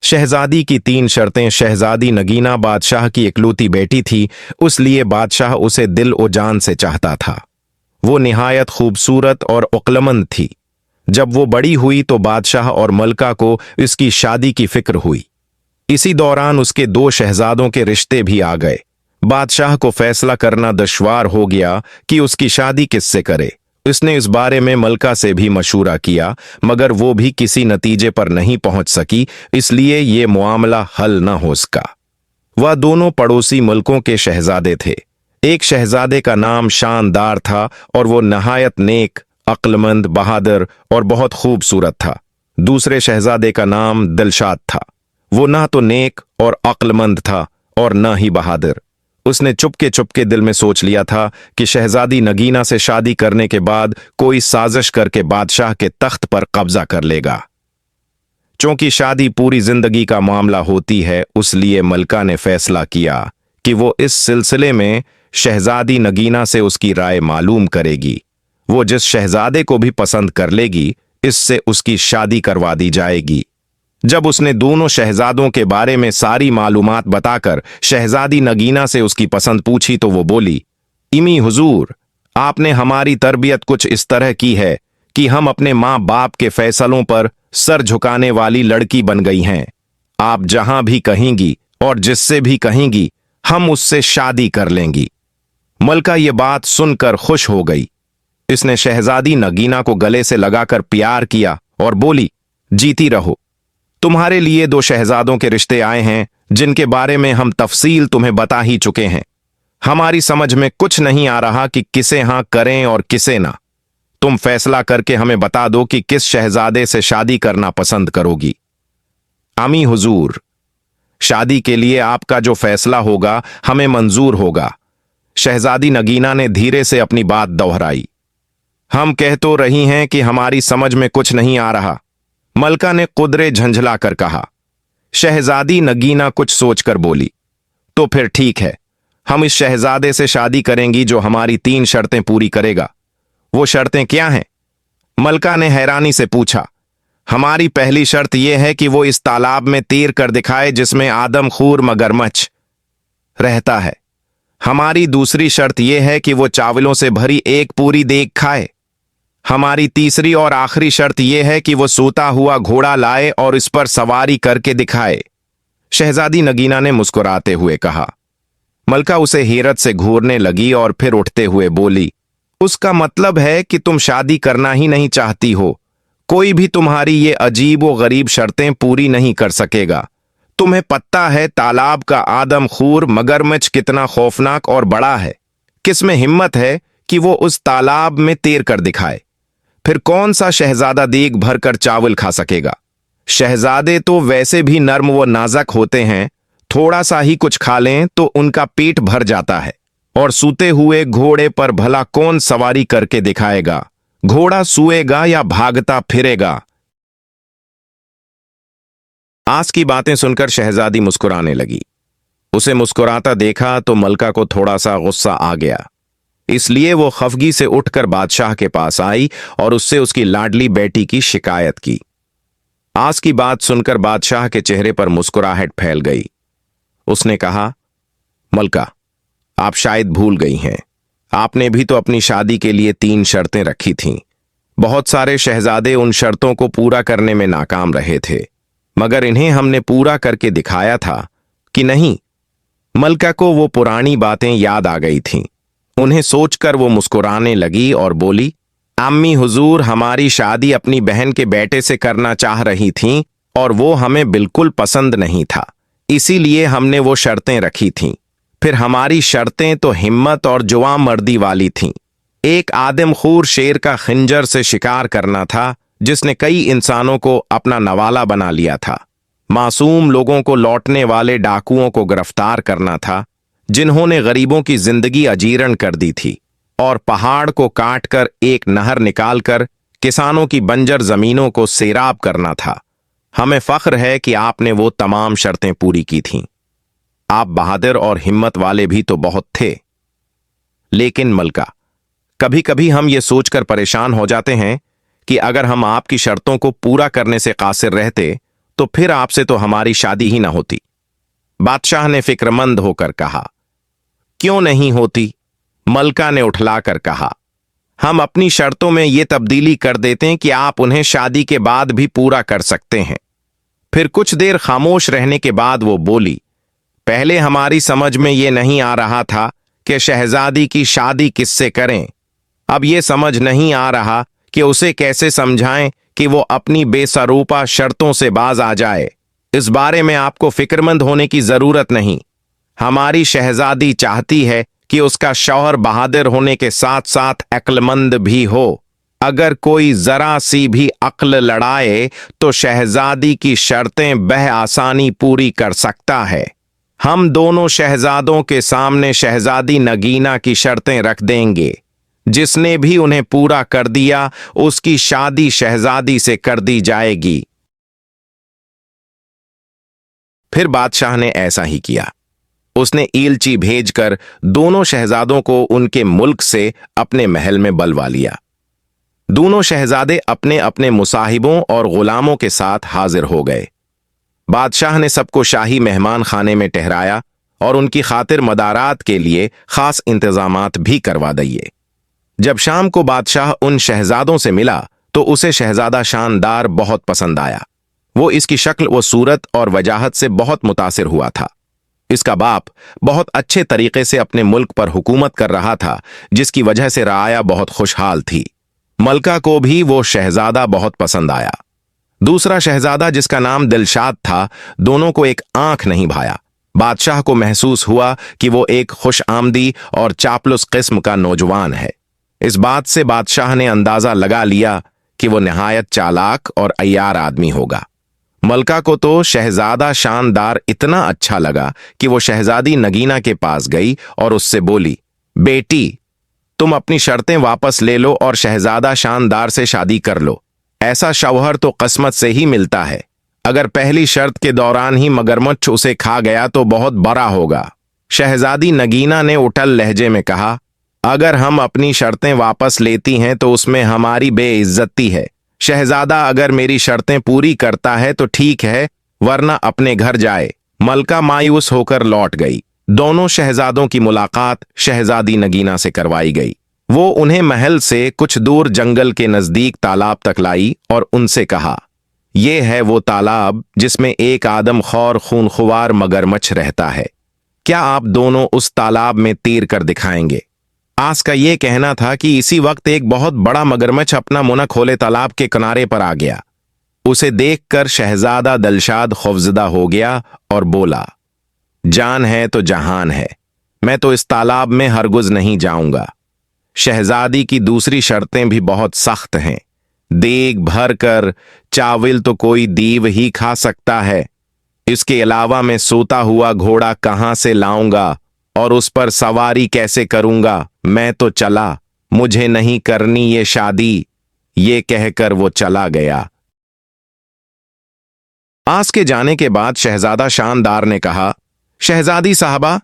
शहजादी की 3 शर्तें। शहजादी नगीना बादशाह की इकलौती बेटी थी, उसलिए बादशाह उसे दिल ओ जान से चाहता था। वो निहायत खूबसूरत और अक्लमंद थी। जब वो बड़ी हुई तो बादशाह और मलका को इसकी शादी की फिक्र हुई। इसी दौरान उसके 2 शहजादों के रिश्ते भी आ गए। बादशाह को फैसला करना दुश्वार हो गया कि उसकी शादी किससे करे। उसने इस बारे में मलका से भी मशूरा किया, मगर वो भी किसी नतीजे पर नहीं पहुंच सकी, इसलिए ये मामला हल न हो सका। वह दोनों पड़ोसी मुल्कों के शहजादे थे। एक शहजादे का नाम शानदार था और वो नहायत नेक, अक्लमंद, बहादुर और बहुत खूबसूरत था। दूसरे शहजादे का नाम दिलशाद था। वो ना तो नेक और अक्लमंद था और न ही बहादुर। उसने चुपके चुपके दिल में सोच लिया था कि शहजादी नगीना से शादी करने के बाद कोई साजिश करके बादशाह के तख्त पर कब्जा कर लेगा। चूंकि शादी पूरी जिंदगी का मामला होती है, उसलिए मलका ने फैसला किया कि वो इस सिलसिले में शहजादी नगीना से उसकी राय मालूम करेगी। वो जिस शहजादे को भी पसंद कर लेगी, इससे उसकी शादी करवा दी जाएगी। जब उसने दोनों शहजादों के बारे में सारी मालूमात बताकर शहजादी नगीना से उसकी पसंद पूछी तो वो बोली, इमी हुजूर, आपने हमारी तरबियत कुछ इस तरह की है कि हम अपने माँ बाप के फैसलों पर सर झुकाने वाली लड़की बन गई हैं। आप जहां भी कहेंगी और जिससे भी कहेंगी, हम उससे शादी कर लेंगी। मलका ये बात सुनकर खुश हो गई। इसने शहजादी नगीना को गले से लगाकर प्यार किया और बोली, जीती रहो। तुम्हारे लिए 2 शहजादों के रिश्ते आए हैं, जिनके बारे में हम तफसील तुम्हें बता ही चुके हैं। हमारी समझ में कुछ नहीं आ रहा कि किसे हां करें और किसे ना। तुम फैसला करके हमें बता दो कि किस शहजादे से शादी करना पसंद करोगी। आमी हुजूर, शादी के लिए आपका जो फैसला होगा हमें मंजूर होगा। शहजादी नगीना ने धीरे से अपनी बात दोहराई। हम कह तो रही हैं कि हमारी समझ में कुछ नहीं आ रहा, मलका ने कुदरे झंझला कर कहा। शहजादी नगीना कुछ सोचकर बोली, तो फिर ठीक है, हम इस शहजादे से शादी करेंगी जो हमारी 3 शर्तें पूरी करेगा। वो शर्तें क्या हैं? मलका ने हैरानी से पूछा। हमारी पहली शर्त यह है कि वो इस तालाब में तीर कर दिखाए जिसमें आदमखोर मगरमच्छ रहता है। हमारी दूसरी शर्त यह है कि वो चावलों से भरी एक पूरी देग खाए। हमारी तीसरी और आखिरी शर्त यह है कि वो सोता हुआ घोड़ा लाए और इस पर सवारी करके दिखाए। शहजादी नगीना ने मुस्कुराते हुए कहा। मलका उसे हैरत से घूरने लगी और फिर उठते हुए बोली, उसका मतलब है कि तुम शादी करना ही नहीं चाहती हो। कोई भी तुम्हारी ये अजीब व गरीब शर्तें पूरी नहीं कर सकेगा। तुम्हें पता है तालाब का आदमखोर मगरमच्छ कितना खौफनाक और बड़ा है। किसमें हिम्मत है कि वो उस तालाब में तैर कर दिखाए? फिर कौन सा शहजादा देग भरकर चावल खा सकेगा? शहजादे तो वैसे भी नर्म व नाजुक होते हैं, थोड़ा सा ही कुछ खा लें तो उनका पेट भर जाता है। और सूते हुए घोड़े पर भला कौन सवारी करके दिखाएगा? घोड़ा सोएगा या भागता फिरेगा? आज की बातें सुनकर शहजादी मुस्कुराने लगी। उसे मुस्कुराता देखा तो मलका को थोड़ा सा गुस्सा आ गया। इसलिए वो खफगी से उठकर बादशाह के पास आई और उससे उसकी लाडली बेटी की शिकायत की। आज की बात सुनकर बादशाह के चेहरे पर मुस्कुराहट फैल गई। उसने कहा, मलका, आप शायद भूल गई हैं, आपने भी तो अपनी शादी के लिए 3 शर्तें रखी थीं। बहुत सारे शहजादे उन शर्तों को पूरा करने में नाकाम रहे थे, मगर इन्हें हमने पूरा करके दिखाया था कि नहीं। मलका को वो पुरानी बातें याद आ गई थीं। उन्हें सोचकर वो मुस्कुराने लगी और बोली, अम्मी हुजूर, हमारी शादी अपनी बहन के बेटे से करना चाह रही थीं और वो हमें बिल्कुल पसंद नहीं था, इसीलिए हमने वो शर्तें रखी थीं। फिर हमारी शर्तें तो हिम्मत और जुआ मर्दी वाली थीं। एक आदमखोर शेर का खंजर से शिकार करना था, जिसने कई इंसानों को अपना नवाला बना लिया था। मासूम लोगों को लौटने वाले डाकुओं को गिरफ्तार करना था, जिन्होंने गरीबों की जिंदगी अजीर्ण कर दी थी। और पहाड़ को काटकर एक नहर निकालकर किसानों की बंजर जमीनों को सैराब करना था। हमें फख्र है कि आपने वो तमाम शर्तें पूरी की थीं। आप बहादुर और हिम्मत वाले भी तो बहुत थे। लेकिन मलका, कभी कभी हम ये सोचकर परेशान हो जाते हैं कि अगर हम आपकी शर्तों को पूरा करने से कासिर रहते तो फिर आपसे तो हमारी शादी ही ना होती। बादशाह ने फिक्रमंद होकर कहा। क्यों नहीं होती? मलका ने उठलाकर कहा। हम अपनी शर्तों में ये तब्दीली कर देते हैं कि आप उन्हें शादी के बाद भी पूरा कर सकते हैं। फिर कुछ देर खामोश रहने के बाद वो बोली, पहले हमारी समझ में ये नहीं आ रहा था कि शहजादी की शादी किससे करें। अब ये समझ नहीं आ रहा कि उसे कैसे समझाएं कि वो अपनी बेसरूपा शर्तों से बाज आ जाए। इस बारे में आपको फिक्रमंद होने की जरूरत नहीं। हमारी शहजादी चाहती है कि उसका शौहर बहादुर होने के साथ साथ अक्लमंद भी हो। अगर कोई जरा सी भी अक्ल लड़ाए तो शहजादी की शर्तें बह आसानी पूरी कर सकता है। हम दोनों शहजादों के सामने शहजादी नगीना की शर्तें रख देंगे। जिसने भी उन्हें पूरा कर दिया उसकी शादी शहजादी से कर दी जाएगी। फिर बादशाह ने ऐसा ही किया। उसने ईलची भेजकर दोनों शहजादों को उनके मुल्क से अपने महल में बुलवा लिया। दोनों शहजादे अपने अपने मुसाहिबों और गुलामों के साथ हाजिर हो गए। बादशाह ने सबको शाही मेहमान खाने में ठहराया और उनकी खातिर मदारात के लिए खास इंतजामात भी करवा दिए। जब शाम को बादशाह उन शहजादों से मिला तो उसे शहजादा शानदार बहुत पसंद आया। वो इसकी शक्ल व सूरत और वजाहत से बहुत मुतासिर हुआ था। इसका बाप बहुत अच्छे तरीके से अपने मुल्क पर हुकूमत कर रहा था, जिसकी वजह से राया बहुत खुशहाल थी। मलका को भी वो शहजादा बहुत पसंद आया। दूसरा शहजादा जिसका नाम दिलशाद था, दोनों को एक आंख नहीं भाया। बादशाह को महसूस हुआ कि वो एक खुश आमदी और चापलुस किस्म का नौजवान है। इस बात से बादशाह ने अंदाजा लगा लिया कि वो निहायत चालाक और अय्यार आदमी होगा। मलका को तो शहजादा शानदार इतना अच्छा लगा कि वो शहजादी नगीना के पास गई और उससे बोली, बेटी, तुम अपनी शर्तें वापस ले लो और शहजादा शानदार से शादी कर लो। ऐसा शौहर तो किस्मत से ही मिलता है। अगर पहली शर्त के दौरान ही मगरमच्छ उसे खा गया तो बहुत बड़ा होगा। शहजादी नगीना ने उठल लहजे में कहा, अगर हम अपनी शर्तें वापस लेती हैं तो उसमें हमारी बेइज्जती है। शहजादा अगर मेरी शर्तें पूरी करता है तो ठीक है, वरना अपने घर जाए। मलका मायूस होकर लौट गई। दोनों शहजादों की मुलाकात शहजादी नगीना से करवाई गई। वो उन्हें महल से कुछ दूर जंगल के नजदीक तालाब तक लाई और उनसे कहा, यह है वो तालाब जिसमें एक आदमखोर खूनख्वार मगरमच्छ रहता है। क्या आप दोनों उस तालाब में तीर कर दिखाएंगे? आस का यह कहना था कि इसी वक्त एक बहुत बड़ा मगरमच्छ अपना मुंह खोले तालाब के किनारे पर आ गया। उसे देखकर शहजादा दिलशाद खौफजदा हो गया और बोला, जान है तो जहान है, मैं तो इस तालाब में हरगिज़ नहीं जाऊंगा। शहजादी की दूसरी शर्तें भी बहुत सख्त हैं। देग भर कर चावल तो कोई दीव ही खा सकता है। इसके अलावा मैं सोता हुआ घोड़ा कहां से लाऊंगा और उस पर सवारी कैसे करूंगा? मैं तो चला, मुझे नहीं करनी ये शादी। ये कहकर वो चला गया। आस के जाने के बाद शहजादा शानदार ने कहा, शहजादी साहबा,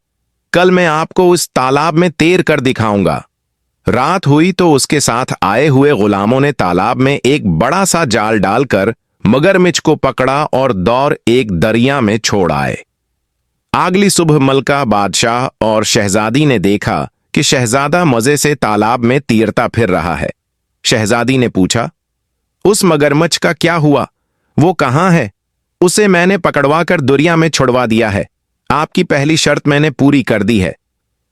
कल मैं आपको उस तालाब में तैर कर दिखाऊंगा। रात हुई तो उसके साथ आए हुए गुलामों ने तालाब में एक बड़ा सा जाल डालकर मगरमच्छ को पकड़ा और दौर एक दरिया में छोड़ आए। अगली सुबह मलका, बादशाह और शहजादी ने देखा कि शहजादा मजे से तालाब में तैरता फिर रहा है। शहजादी ने पूछा, उस मगरमच्छ का क्या हुआ? वो कहां है? उसे मैंने पकड़वा कर दरिया में छुड़वा दिया है। आपकी पहली शर्त मैंने पूरी कर दी है।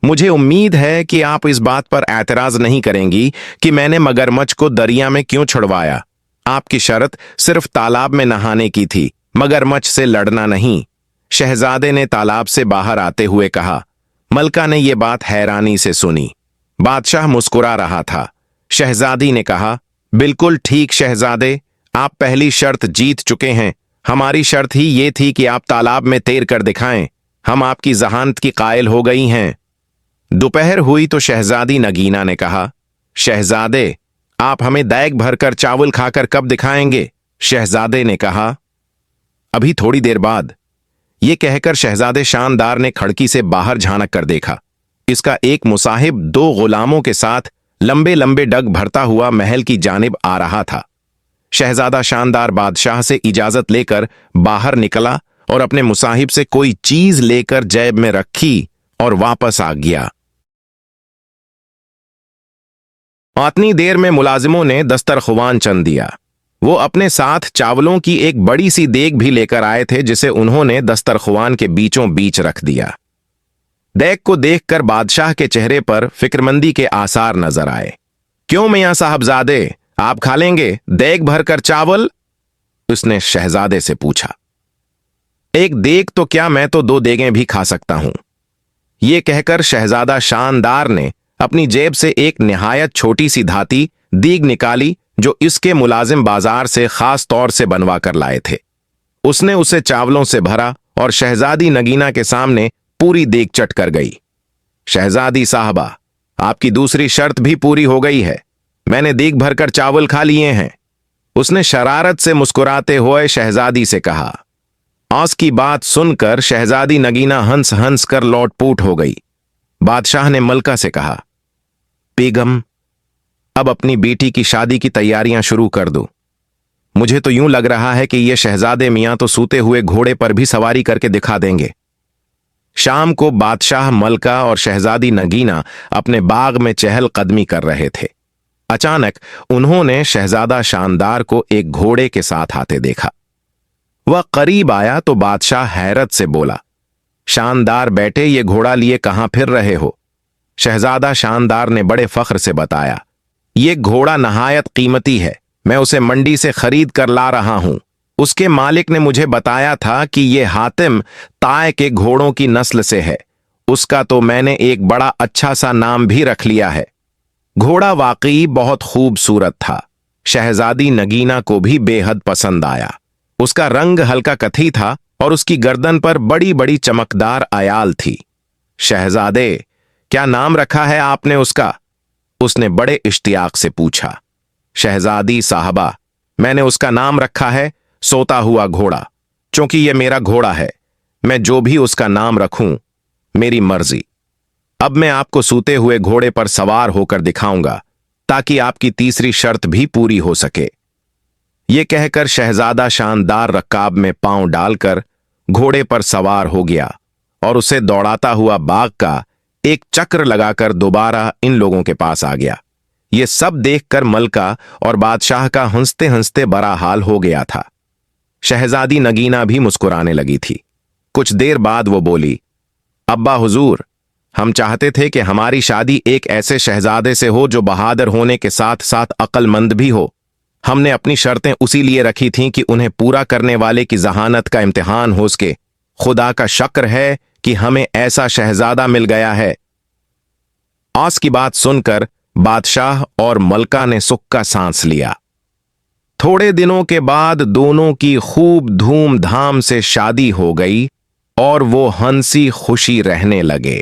मुझे उम्मीद है कि आप इस बात पर एतराज नहीं करेंगी कि मैंने मगरमच्छ को दरिया में क्यों छुड़वाया। आपकी शर्त सिर्फ तालाब में नहाने की थी, मगरमच्छ से लड़ना नहीं। शहजादे ने तालाब से बाहर आते हुए कहा। मलका ने यह बात हैरानी से सुनी। बादशाह मुस्कुरा रहा था। शहजादी ने कहा, बिल्कुल ठीक शहजादे, आप पहली शर्त जीत चुके हैं। हमारी शर्त ही ये थी कि आप तालाब में तैर कर दिखाएं। हम आपकी जहानत की कायल हो गई हैं। दोपहर हुई तो शहजादी नगीना ने कहा, शहजादे, आप हमें दैग भरकर चावल खाकर कब दिखाएंगे? शहजादे ने कहा, अभी थोड़ी देर बाद। यह कहकर शहजादे शानदार ने खिड़की से बाहर झांक कर देखा। इसका एक मुसाहिब दो गुलामों के साथ लंबे लंबे डग भरता हुआ महल की जानिब आ रहा था। शहजादा शानदार बादशाह से इजाजत लेकर बाहर निकला और अपने मुसाहिब से कोई चीज लेकर जेब में रखी और वापस आ गया। इतनी देर में मुलाजिमों ने दस्तरख्वान चन दिया। वो अपने साथ चावलों की एक बड़ी सी देग भी लेकर आए थे, जिसे उन्होंने दस्तरख्वान के बीचों बीच रख दिया। देग को देखकर बादशाह के चेहरे पर फिक्रमंदी के आसार नजर आए। क्यों मियां साहबजादे, आप खा लेंगे देग भरकर चावल? उसने शहजादे से पूछा। एक देग तो क्या, मैं तो 2 देगें भी खा सकता हूं। यह कहकर शहजादा शानदार ने अपनी जेब से एक निहायत छोटी सी धाती दीग निकाली, जो इसके मुलाजिम बाजार से खास तौर से बनवा कर लाए थे। उसने उसे चावलों से भरा और शहजादी नगीना के सामने पूरी देग चट कर गई। शहजादी साहबा, आपकी दूसरी शर्त भी पूरी हो गई है। मैंने देग भरकर चावल खा लिए हैं। उसने शरारत से मुस्कुराते हुए शहजादी से कहा। आस की बात सुनकर शहजादी नगीना हंस हंस कर लौटपूट हो गई। बादशाह ने मलका से कहा, बेगम, अब अपनी बेटी की शादी की तैयारियां शुरू कर दो। मुझे तो यूं लग रहा है कि ये शहजादे मियां तो सूते हुए घोड़े पर भी सवारी करके दिखा देंगे। शाम को बादशाह, मलका और शहजादी नगीना अपने बाग में चहलकदमी कर रहे थे। अचानक उन्होंने शहजादा शानदार को एक घोड़े के साथ आते देखा। वह करीब आया तो बादशाह हैरत से बोला, शानदार बेटे, ये घोड़ा लिए कहां फिर रहे हो? शहजादा शानदार ने बड़े फख्र से बताया, ये घोड़ा नहायत कीमती है। मैं उसे मंडी से खरीद कर ला रहा हूं। उसके मालिक ने मुझे बताया था कि ये हातिम ताय के घोड़ों की नस्ल से है। उसका तो मैंने एक बड़ा अच्छा सा नाम भी रख लिया है। घोड़ा वाकई बहुत खूबसूरत था। शहजादी नगीना को भी बेहद पसंद आया। उसका रंग हल्का कथी था और उसकी गर्दन पर बड़ी बड़ी चमकदार आयाल थी। शहजादे, क्या नाम रखा है आपने उसका? उसने बड़े इश्तियाक से पूछा। शहजादी साहबा, मैंने उसका नाम रखा है सोता हुआ घोड़ा, क्योंकि यह मेरा घोड़ा है। मैं जो भी उसका नाम रखूं, मेरी मर्जी। अब मैं आपको सूते हुए घोड़े पर सवार होकर दिखाऊंगा, ताकि आपकी तीसरी शर्त भी पूरी हो सके। यह कहकर शहजादा शानदार रकाब में पांव डालकर घोड़े पर सवार हो गया और उसे दौड़ाता हुआ बाग का एक चक्र लगाकर दोबारा इन लोगों के पास आ गया। ये सब देखकर मलका और बादशाह का हंसते हंसते बड़ा हाल हो गया था। शहजादी नगीना भी मुस्कुराने लगी थी। कुछ देर बाद वो बोली, अब्बा हुजूर, हम चाहते थे कि हमारी शादी एक ऐसे शहजादे से हो जो बहादुर होने के साथ साथ अक्लमंद भी हो। हमने अपनी शर्तें उसी लिए रखी थीं कि उन्हें पूरा करने वाले की जहानत का इम्तिहान हो सके। खुदा का शुक्र है कि हमें ऐसा शहजादा मिल गया है। आस की बात सुनकर बादशाह और मलका ने सुख का सांस लिया। थोड़े दिनों के बाद दोनों की खूब धूमधाम से शादी हो गई और वो हंसी खुशी रहने लगे।